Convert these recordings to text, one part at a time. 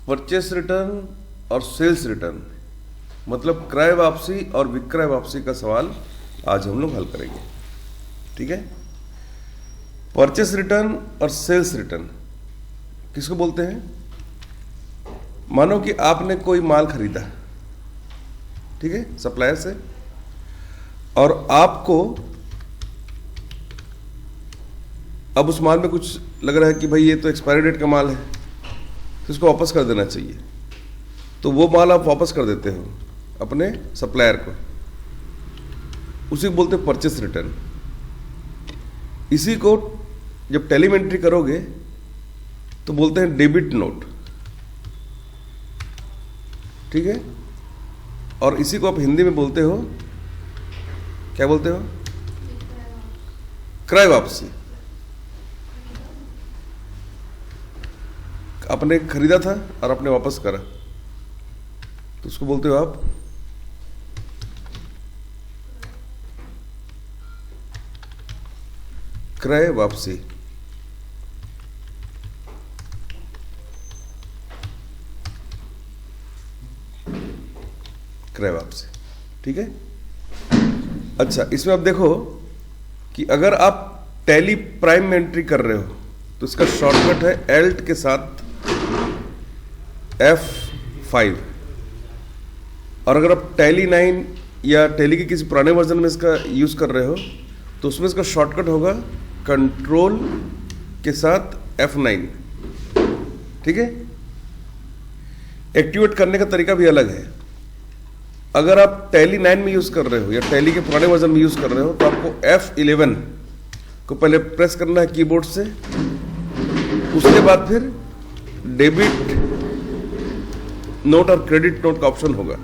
Purchase return और sales return, मतलब क्रय वापसी और विक्रय वापसी का सवाल आज हम लोग हल करेंगे। ठीक है। परचेस रिटर्न और सेल्स रिटर्न किसको बोलते हैं? मानो कि आपने कोई माल खरीदा, ठीक है, सप्लायर से, और आपको अब उस माल में कुछ लग रहा है कि भाई ये तो एक्सपायरी डेट का माल है, तो इसको वापस कर देना चाहिए। तो वो माल आप वापस कर देते हो अपने सप्लायर को, उसी को बोलते हैं परचेस रिटर्न। इसी को जब टैली एंट्री करोगे तो बोलते हैं डेबिट नोट। ठीक है। और इसी को आप हिंदी में बोलते हो, क्या बोलते हो? क्रय वापसी। आपने खरीदा था और आपने वापस करा, तो उसको बोलते हो आप क्रय वापसी। क्रय वापसी। ठीक है। अच्छा, इसमें अब देखो कि अगर आप टैली प्राइम में एंट्री कर रहे हो तो इसका शॉर्टकट है एल्ट के साथ F5, और अगर आप टैली 9 या टैली के किसी पुराने वर्जन में इसका यूज कर रहे हो तो उसमें इसका शॉर्टकट होगा कंट्रोल के साथ F9। ठीक है। एक्टिवेट करने का तरीका भी अलग है। अगर आप टैली 9 में यूज कर रहे हो या टैली के पुराने वर्जन में यूज कर रहे हो तो आपको F11 को पहले प्रेस करना है कीबोर्ड से, उसके बाद फिर डेबिट नोट और क्रेडिट नोट का ऑप्शन होगा।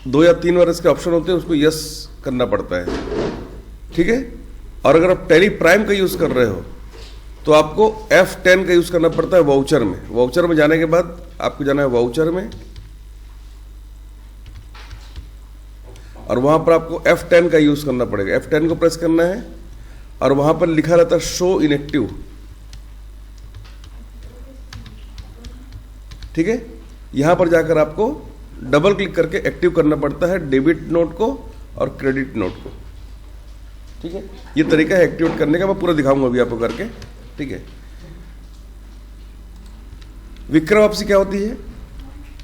दो या तीन बार इसके ऑप्शन होते हैं, उसको यस करना पड़ता है। ठीक है। और अगर आप टैली प्राइम का यूज कर रहे हो तो आपको F10 का यूज करना पड़ता है वाउचर में। वाउचर में जाने के बाद आपको जाना है वाउचर में, और वहां पर आपको F10 का यूज करना पड़ेगा। F10 को प्रेस करना है और वहां पर लिखा रहता है शो इनएक्टिव। ठीक है। यहां पर जाकर आपको डबल क्लिक करके एक्टिव करना पड़ता है डेबिट नोट को और क्रेडिट नोट को। ठीक है। ये तरीका है एक्टिवेट करने का, मैं पूरा दिखाऊंगा अभी आपको करके। ठीक है। विक्रय वापसी क्या होती है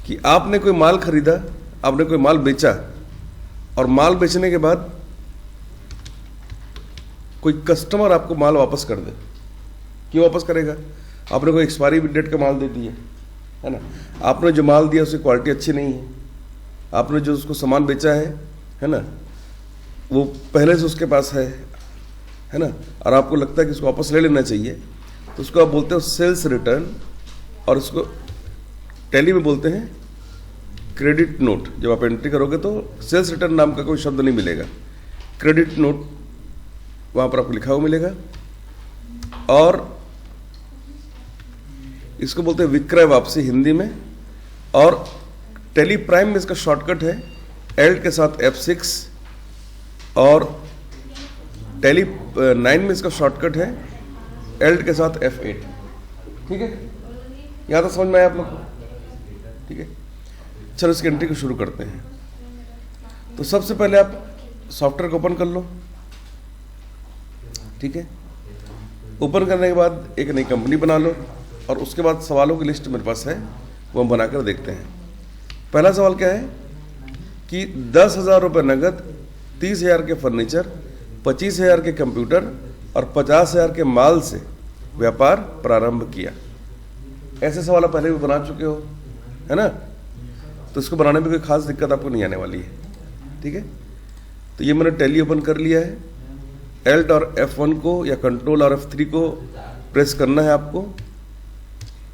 कि आपने कोई माल खरीदा, आपने कोई माल बेचा, और माल बेचने के बाद कोई कस्टमर आपको माल वापस कर दे। क्यों वापस करेगा? आपने कोई एक्सपायरी डेट का माल दे दिया है ना, आपने जो माल दिया उसकी क्वालिटी अच्छी नहीं है, आपने जो उसको सामान बेचा है ना, वो पहले से उसके पास है ना, और आपको लगता है कि उसको वापस ले लेना चाहिए, तो उसको आप बोलते हो सेल्स रिटर्न, और उसको टैली में बोलते हैं क्रेडिट नोट। जब आप एंट्री करोगे तो सेल्स रिटर्न नाम का कोई शब्द नहीं मिलेगा, क्रेडिट नोट वहां पर आपको लिखा हुआ मिलेगा। और इसको बोलते हैं विक्रय वापसी हिंदी में, और टैली प्राइम में इसका शॉर्टकट है एल्ट के साथ F6, और टैली 9 में इसका शॉर्टकट है एल्ट के साथ F8। ठीक है। यहां तक समझ में आया आप लोग को? ठीक है। चलो इसकी एंट्री को शुरू करते हैं। तो सबसे पहले आप सॉफ्टवेयर को ओपन कर लो। ठीक है। ओपन करने के बाद एक नई कंपनी बना लो, और उसके बाद सवालों की लिस्ट मेरे पास है, वो हम बनाकर देखते हैं। पहला सवाल क्या है कि 10,000 रुपये नगद, 30,000 के फर्नीचर, 25,000 के कंप्यूटर और 50,000 के माल से व्यापार प्रारंभ किया। ऐसे सवाल आप पहले भी बना चुके हो, है ना, तो इसको बनाने में कोई खास दिक्कत आपको नहीं आने वाली है। ठीक है। तो ये मैंने टैली ओपन कर लिया है। एल्ट और F1 को या कंट्रोल और F3 को प्रेस करना है आपको,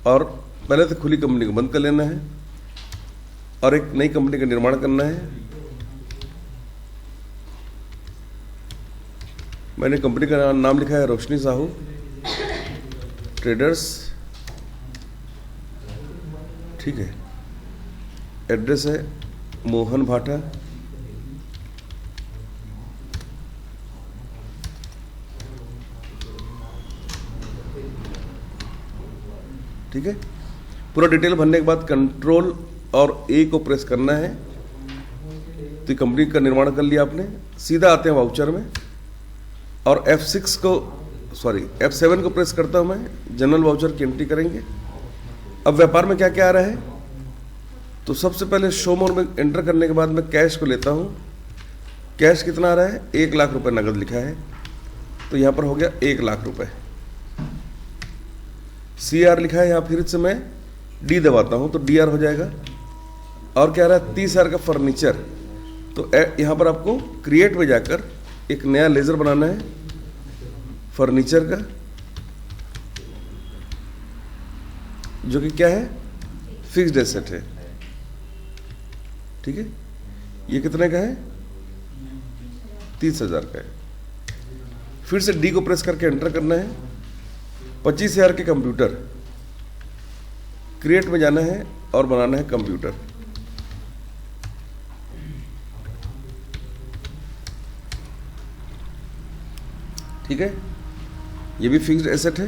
और पहले से खुली कंपनी को बंद कर लेना है और एक नई कंपनी का निर्माण करना है। मैंने कंपनी का नाम लिखा है रोशनी साहू ट्रेडर्स। ठीक है। एड्रेस है मोहन भाटा, ठीक है। पूरा डिटेल भरने के बाद कंट्रोल और ए को प्रेस करना है। तो कंपनी का निर्माण कर लिया आपने। सीधा आते हैं वाउचर में और F7 को प्रेस करता हूं मैं, जनरल वाउचर की एंट्री करेंगे। अब व्यापार में क्या क्या आ रहा है, तो सबसे पहले शो मोड में एंटर करने के बाद मैं कैश को लेता हूं। कैश कितना आ रहा है, 1 लाख रुपए नगद लिखा है, तो यहां पर हो गया 1 लाख रुपए। CR लिखा है, यहां फिर से मैं D दबाता हूं तो DR हो जाएगा। और क्या आ रहा है, 30,000 का फर्नीचर। तो यहां पर आपको क्रिएट में जाकर एक नया लेजर बनाना है फर्नीचर का, जो कि क्या है, फिक्स्ड एसेट है। ठीक है, ये कितने का है, 30,000 का है। फिर से D को प्रेस करके एंटर करना है। 25,000 के कंप्यूटर, क्रिएट में जाना है और बनाना है कंप्यूटर। ठीक है, ये भी फिक्स्ड एसेट है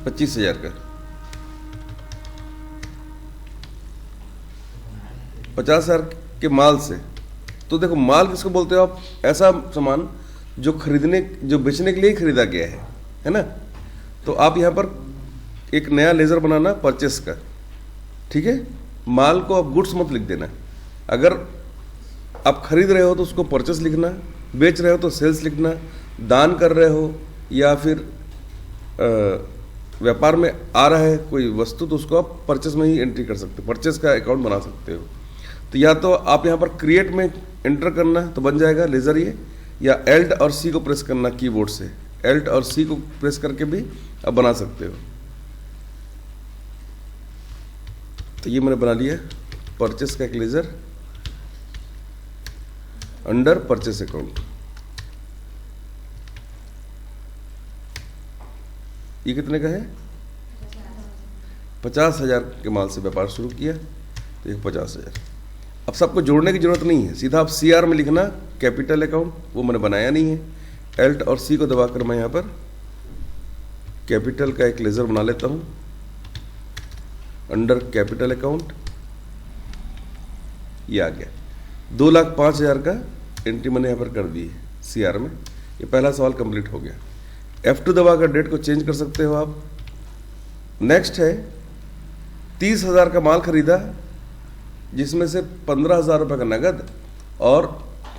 25,000 का। 50,000 के माल से, तो देखो माल किसको बोलते हो आप, ऐसा सामान जो बेचने के लिए ही खरीदा गया है ना। तो आप यहां पर एक नया लेजर बनाना परचेस का। ठीक है, माल को आप गुड्स मत लिख देना। अगर आप खरीद रहे हो तो उसको परचेस लिखना, बेच रहे हो तो सेल्स लिखना, दान कर रहे हो या फिर व्यापार में आ रहा है कोई वस्तु तो उसको आप परचेस में ही एंट्री कर सकते हो, परचेस का अकाउंट बना सकते हो। तो या तो आप यहाँ पर क्रिएट में एंटर करना तो बन जाएगा लेजर ये, या Alt और C को प्रेस करना कीबोर्ड से, Alt और C को प्रेस करके भी आप बना सकते हो। तो ये मैंने बना लिया परचेस का एक लेजर अंडर परचेस अकाउंट। ये कितने का है, 50,000 के माल से व्यापार शुरू किया, तो ये 50,000। अब सबको जोड़ने की जरूरत नहीं है, सीधा आप CR में लिखना कैपिटल अकाउंट, वो मैंने बनाया नहीं है। Alt और C को दबाकर मैं यहाँ पर कैपिटल का एक लेजर बना लेता हूँ अंडर कैपिटल अकाउंट। ये आ गया, 2,05,000 का एंट्री मैंने यहाँ पर कर दी है CR में। ये पहला सवाल कंप्लीट हो गया। F2 दबाकर डेट को चेंज कर सकते हो आप। नेक्स्ट है 30,000 का माल खरीदा, जिसमें से 15,000 रुपये का नगद और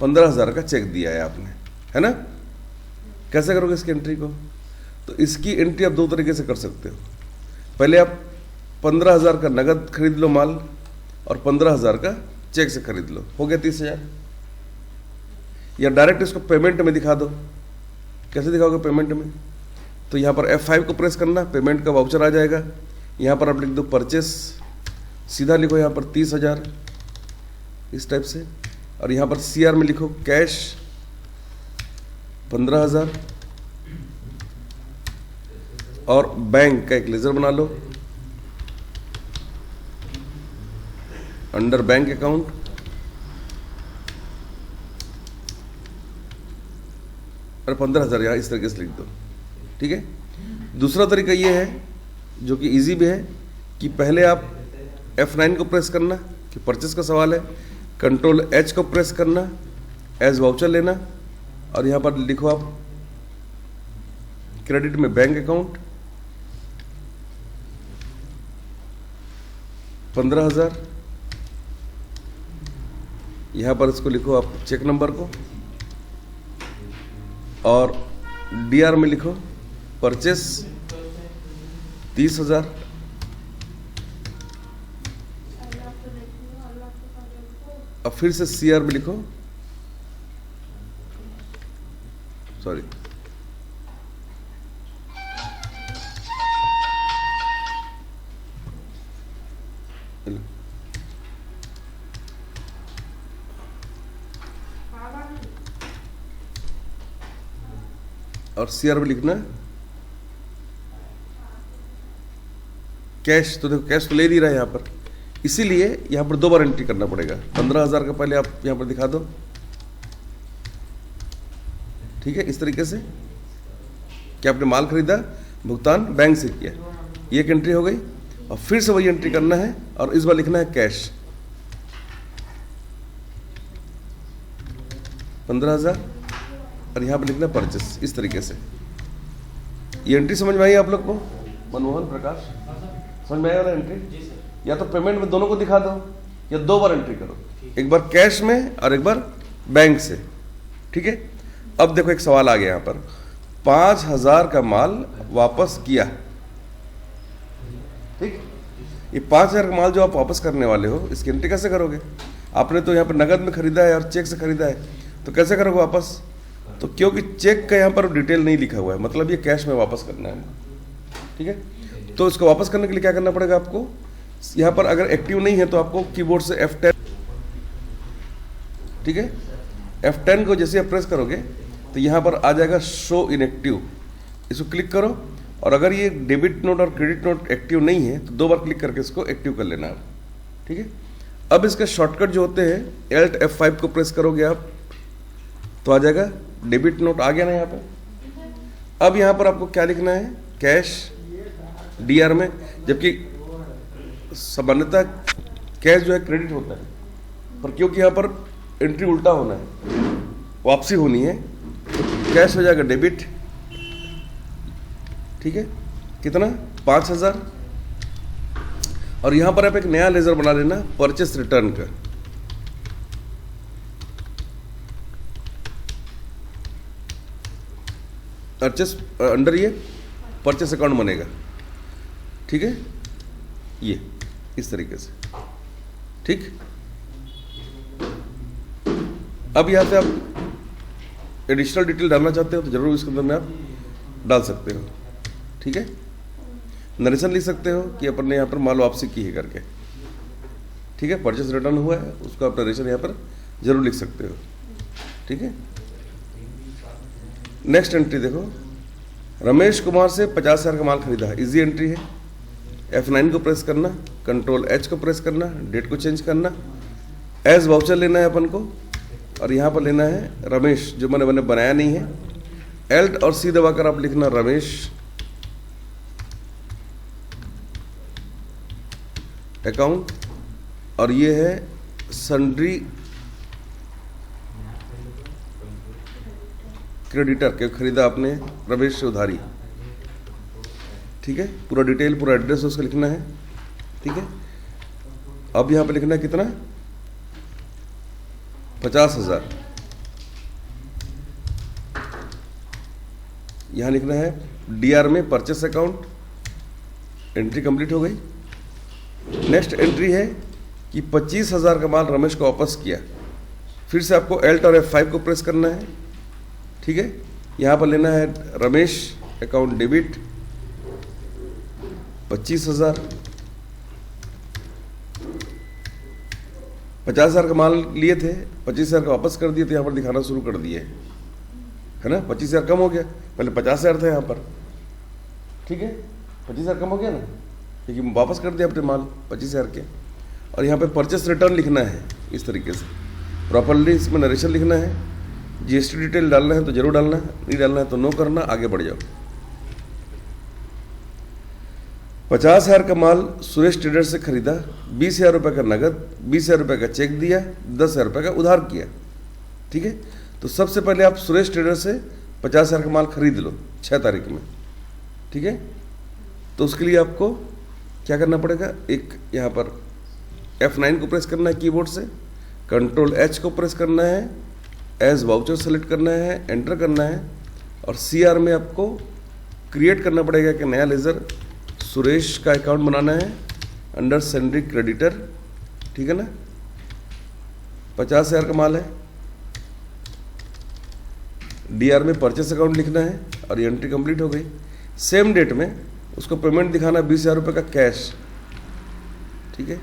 15,000 का चेक दिया है आपने, है ना। कैसे करोगे इसकी एंट्री को, तो इसकी एंट्री आप दो तरीके से कर सकते हो। पहले आप 15,000 का नगद खरीद लो माल और 15,000 का चेक से खरीद लो, हो गया 30,000। या डायरेक्ट इसको पेमेंट में दिखा दो। कैसे दिखाओगे पेमेंट में, तो यहाँ पर F5 को प्रेस करना, पेमेंट का वाउचर आ जाएगा। यहाँ पर आप लिख दो परचेस, सीधा लिखो यहाँ पर 30,000 इस टाइप से, और यहाँ पर CR में लिखो कैश 15,000 और बैंक का एक लेजर बना लो अंडर बैंक अकाउंट। और 15,000 यहाँ इस तरीके से लिख दो। ठीक है, दूसरा तरीका ये है जो कि इजी भी है कि पहले आप F9 को प्रेस करना कि परचेस का सवाल है, कंट्रोल H को प्रेस करना, एज वाउचर लेना, और यहाँ पर लिखो आप क्रेडिट में बैंक अकाउंट 15,000। यहाँ पर इसको लिखो आप चेक नंबर को, और DR में लिखो परचेस 30,000। अब फिर से CR में लिखो, सॉरी और CR में लिखना कैश। तो देखो कैश तो ले नहीं रहा है यहाँ पर, इसीलिए यहाँ पर 2 बार एंट्री करना पड़ेगा। 15,000 का पहले आप यहाँ पर दिखा दो। ठीक है, इस तरीके से कि आपने माल खरीदा, भुगतान बैंक से किया, ये एक एंट्री हो गई। और फिर से वही एंट्री करना है और इस बार लिखना है कैश 15,000 और यहाँ पर लिखना परचेस। इस तरीके से ये एंट्री समझ में आई आप लोग को? मनमोहन, प्रकाश, समझ में आया वाला एंट्री? या तो पेमेंट में दोनों को दिखा दो या 2 बार एंट्री करो, एक बार कैश में और एक बार बैंक से। ठीक है, अब देखो एक सवाल आ गया यहाँ पर, 5,000 का माल वापस किया। ठीक, ये 5,000 का माल जो आप वापस करने वाले हो, इसकी एंट्री कैसे करोगे? आपने तो यहाँ पर नगद में खरीदा है और चेक से खरीदा है, तो कैसे करोगे वापस? तो क्योंकि चेक का यहाँ पर डिटेल नहीं लिखा हुआ है, मतलब ये कैश में वापस करना है। ठीक है, तो इसको वापस करने के लिए क्या करना पड़ेगा आपको? यहाँ पर अगर एक्टिव नहीं है तो आपको कीबोर्ड से F10, ठीक है, F10 को जैसे आप प्रेस करोगे तो यहाँ पर आ जाएगा शो इनएक्टिव, इसको क्लिक करो। और अगर ये डेबिट नोट और क्रेडिट नोट एक्टिव नहीं है तो 2 बार क्लिक करके इसको एक्टिव कर लेना है। ठीक है, अब इसके शॉर्टकट जो होते हैं, Alt F5 को प्रेस करोगे आप तो आ जाएगा डेबिट नोट, आ गया ना यहाँ पर। अब यहाँ पर आपको क्या लिखना है? कैश DR में, जबकि सामान्यतः कैश जो है क्रेडिट होता है, पर क्योंकि यहाँ पर एंट्री उल्टा होना है, वापसी होनी है, तो कैश हो जाएगा डेबिट। ठीक है, कितना? 5,000। और यहाँ पर आप एक नया लेजर बना लेना परचेस रिटर्न का। परचेस अंडर ये परचेस अकाउंट बनेगा। ठीक है, ये इस तरीके से। ठीक, अब यहाँ से आप एडिशनल डिटेल डालना चाहते हो तो जरूर इसके अंदर में आप डाल सकते हो। ठीक है, नरेशन लिख सकते हो कि अपन ने यहाँ पर माल वापसी की है करके। ठीक है, परचेस रिटर्न हुआ है, उसका आप नरेशन यहाँ पर जरूर लिख सकते हो। ठीक है, नेक्स्ट एंट्री देखो, रमेश कुमार से 50,000 का माल खरीदा है, इजी एंट्री है। F9 को प्रेस करना, कंट्रोल H को प्रेस करना, डेट को चेंज करना, एज वाउचर लेना है अपन को, और यहाँ पर लेना है रमेश, जो मैंने बनाया नहीं है। Alt और C दबाकर आप लिखना रमेश अकाउंट, और ये है सन्ड्री क्रेडिटर के खरीदा आपने रमेश से उधारी। ठीक है, पूरा डिटेल, पूरा एड्रेस उसका लिखना है। ठीक है, अब यहाँ पे लिखना है कितना? 50,000। यहाँ लिखना है DR में परचेस अकाउंट, एंट्री कंप्लीट हो गई। नेक्स्ट एंट्री है कि 25,000 का माल रमेश को वापस किया। फिर से आपको Alt और F5 को प्रेस करना है। ठीक है, यहाँ पर लेना है रमेश अकाउंट डेबिट 25,000। 50,000 का माल लिए थे, 25,000 का वापस कर दिए, तो यहाँ पर दिखाना शुरू कर दिए, है ना। 25,000 कम हो गया, पहले 50,000 था यहाँ पर। ठीक है, 25,000 कम हो गया ना, क्योंकि वापस कर दिया अपने माल 25,000 के। और यहाँ पे परचेस रिटर्न लिखना है इस तरीके से, प्रॉपरली इसमें नरेशन लिखना है। GST डिटेल डालना है तो जरूर डालना है, नहीं डालना है तो नो करना, आगे बढ़ जाओ। 50,000 का माल सुरेश ट्रेडर से खरीदा, 20,000 रुपये का नगद, 20,000 रुपये का चेक दिया, 10,000 रुपये का उधार किया। ठीक है, तो सबसे पहले आप सुरेश ट्रेडर से 50,000 का माल खरीद लो 6 तारीख में। ठीक है, तो उसके लिए आपको क्या करना पड़ेगा? एक यहाँ पर F9 को प्रेस करना है कीबोर्ड से, कंट्रोल H को प्रेस करना है, एज वाउचर सेलेक्ट करना है, एंटर करना है, और CR में आपको क्रिएट करना पड़ेगा कि नया लेजर सुरेश का अकाउंट बनाना है अंडर सन्ड्री क्रेडिटर। ठीक है ना, 50,000 का माल है, DR में परचेस अकाउंट लिखना है, और ये एंट्री कंप्लीट हो गई। सेम डेट में उसको पेमेंट दिखाना 20,000 रुपये का कैश। ठीक है,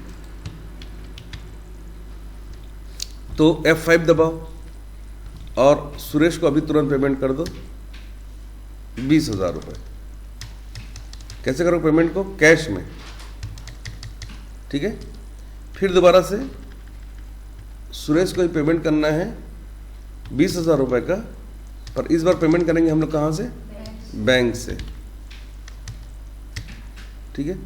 तो F5 दबाओ और सुरेश को अभी तुरंत पेमेंट कर दो 20,000 रुपये। कैसे करो पेमेंट को? कैश में। ठीक है, फिर दोबारा से सुरेश को ही पेमेंट करना है 20,000 रुपये का, पर इस बार पेमेंट करेंगे हम लोग कहाँ से? बैंक से। ठीक है।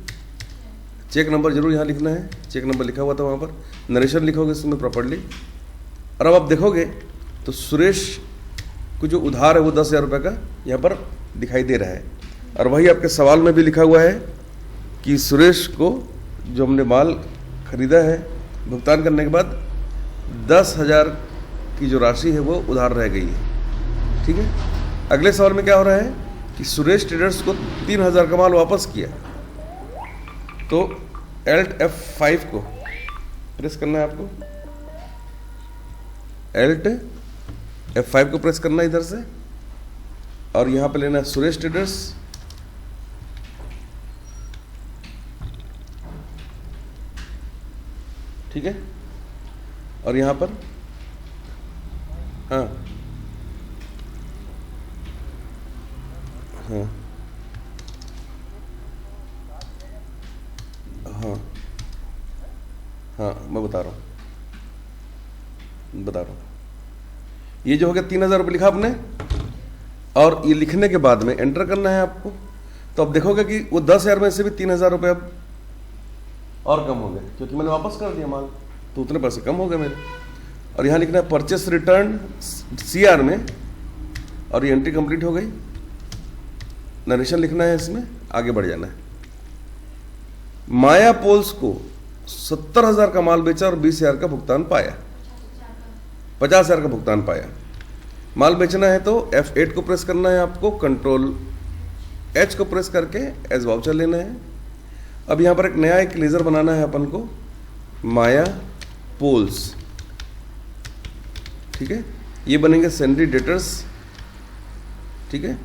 चेक नंबर जरूर यहाँ लिखना है, चेक नंबर लिखा हुआ था वहाँ पर, नरेशन लिखोगे इसमें प्रॉपर्ली। और अब आप देखोगे तो सुरेश को जो उधार है वो 10,000 रुपये का यहाँ पर दिखाई दे रहा है। और वही आपके सवाल में भी लिखा हुआ है कि सुरेश को जो हमने माल खरीदा है भुगतान करने के बाद 10,000 की जो राशि है वो उधार रह गई है। ठीक है। अगले सवाल में क्या हो रहा है कि सुरेश ट्रेडर्स को 3,000 का माल वापस किया, तो Alt F5 को प्रेस करना है आपको, Alt F5 को प्रेस करना है इधर से, और यहां पे लेना है सुरेश ट्रेडर्स, ठीक है। और यहां पर हाँ हाँ हाँ हाँ मैं बता रहा हूँ ये जो हो गया 3,000 रुपये लिखा आपने, और ये लिखने के बाद में एंटर करना है आपको। तो अब देखोगे कि वो 10,000 में से भी 3,000 रुपये अब और कम हो गए, क्योंकि मैंने वापस कर दिया माल, तो उतने पैसे कम हो गए मेरे। और यहाँ लिखना है परचेस रिटर्न CR में, और ये एंट्री कंप्लीट हो गई। नरेशन लिखना है इसमें, आगे बढ़ जाना है। माया पोल्स को 70,000 का माल बेचा और 20,000 का भुगतान पाया, 50,000 का भुगतान पाया। माल बेचना है तो F8 को प्रेस करना है आपको, कंट्रोल H को प्रेस करके एज वाउचर लेना है। अब यहाँ पर एक लेजर बनाना है अपन को, माया पोल्स, ठीक है। ये बनेंगे सेंड्री डेटर्स, ठीक है।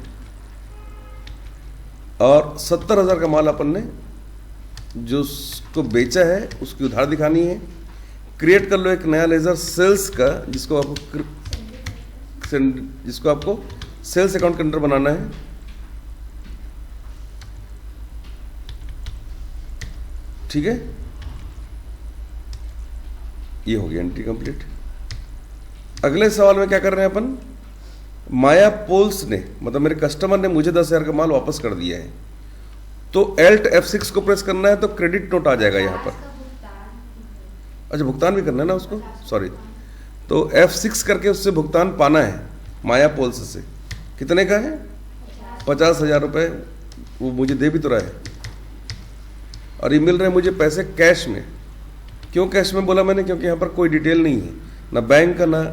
और 70,000 का माल अपन ने जो उसको बेचा है उसकी उधार दिखानी है। क्रिएट कर लो एक नया लेजर सेल्स का, जिसको आपको सेल्स अकाउंट के अंदर बनाना है। ठीक है, ये हो गया एंट्री कंप्लीट। अगले सवाल में क्या कर रहे हैं अपन, माया पोल्स ने, मतलब मेरे कस्टमर ने मुझे 10,000 का माल वापस कर दिया है, तो Alt F6 को प्रेस करना है तो क्रेडिट नोट आ जाएगा यहाँ पर। अच्छा, भुगतान भी करना है ना उसको, सॉरी। तो F6 करके उससे भुगतान पाना है माया पोल्स से। कितने का है? 50,000 रुपये। वो मुझे दे भी तो रहा है, और ये मिल रहे हैं मुझे पैसे कैश में। क्यों कैश में बोला मैंने? क्योंकि यहाँ पर कोई डिटेल नहीं है, ना बैंक का, ना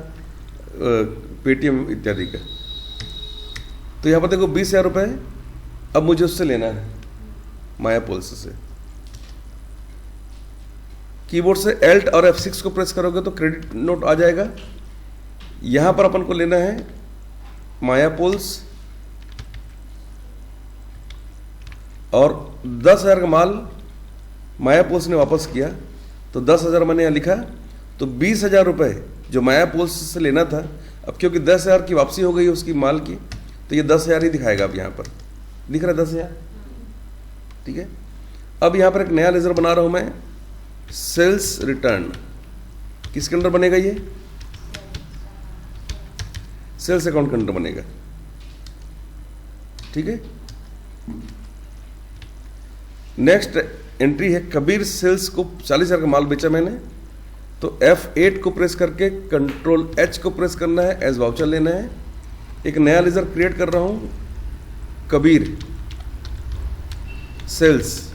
पेटीएम इत्यादि का। तो यहाँ पर देखो 20,000 रुपये अब मुझे उससे लेना है, माया पोल्स से। कीबोर्ड से Alt और F6 को प्रेस करोगे तो क्रेडिट नोट आ जाएगा। यहां पर अपन को लेना है माया पोल्स, और 10,000 का माल माया पोल्स ने वापस किया, तो 10,000 मैंने यहां लिखा, तो 20,000 रुपये जो माया पोल्स से लेना था, अब क्योंकि 10,000 की वापसी हो गई है उसकी माल की, तो ये 10,000 ही दिखाएगा। अब यहां पर दिख रहा है 10,000, ठीक है। अब यहां पर एक नया लेजर बना रहा हूं मैं, सेल्स रिटर्न। किसके अंदर बनेगा? ये सेल्स अकाउंट के अंदर बनेगा, ठीक है। नेक्स्ट एंट्री है कबीर सेल्स को 40,000 का माल बेचा मैंने, तो F8 को प्रेस करके कंट्रोल H को प्रेस करना है, एज वाउचर लेना है। एक नया लेजर क्रिएट कर रहा हूं, कबीर सेल्स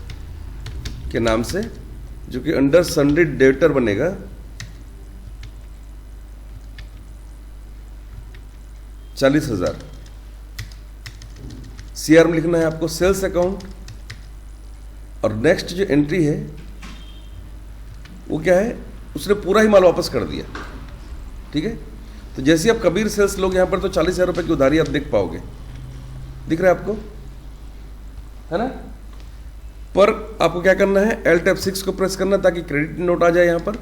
के नाम से, जो कि अंडर सन्ड्री डेटर बनेगा। $40,000 CR में लिखना है आपको, सेल्स अकाउंट। और नेक्स्ट जो एंट्री है वो क्या है, उसने पूरा ही माल वापस कर दिया, ठीक है। तो जैसे आप कबीर सेल्स लोग यहां पर, तो 40,000 रुपए की उधारी आप देख पाओगे, दिख रहा है आपको, है ना। पर आपको क्या करना है, Alt F6 को प्रेस करना ताकि क्रेडिट नोट आ जाए यहां पर,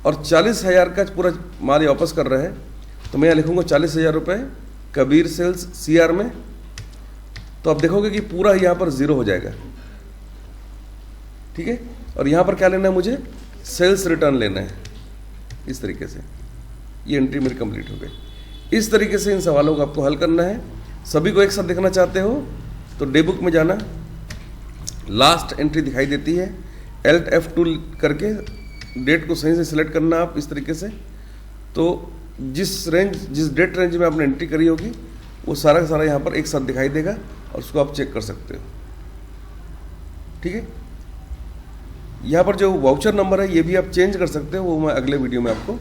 और 40,000 का पूरा माल ये वापस कर रहा है। तो मैं यहां लिखूंगा 40,000 रुपए कबीर सेल्स CR में। तो आप देखोगे कि पूरा यहां पर 0 हो जाएगा, ठीक है। और यहां पर क्या लेना है मुझे, सेल्स रिटर्न लेना है। इस तरीके से ये एंट्री मेरी कंप्लीट हो गई। इस तरीके से इन सवालों को आपको हल करना है। सभी को एक साथ देखना चाहते हो तो डे बुक में जाना, लास्ट एंट्री दिखाई देती है, Alt F2 करके डेट को सही से सिलेक्ट करना आप इस तरीके से। तो जिस डेट रेंज में आपने एंट्री करी होगी वो सारा का सारा यहाँ पर एक साथ दिखाई देगा और उसको आप चेक कर सकते हो। ठीक है, यहाँ पर जो वाउचर नंबर है ये भी आप चेंज कर सकते हो, वो मैं अगले वीडियो में आपको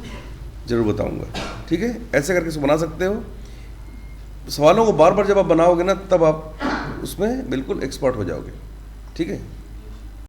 ज़रूर बताऊंगा। ठीक है, ऐसे करके इसको बना सकते हो। सवालों को बार बार जब आप बनाओगे ना तब आप उसमें बिल्कुल एक्सपर्ट हो जाओगे। ठीक है।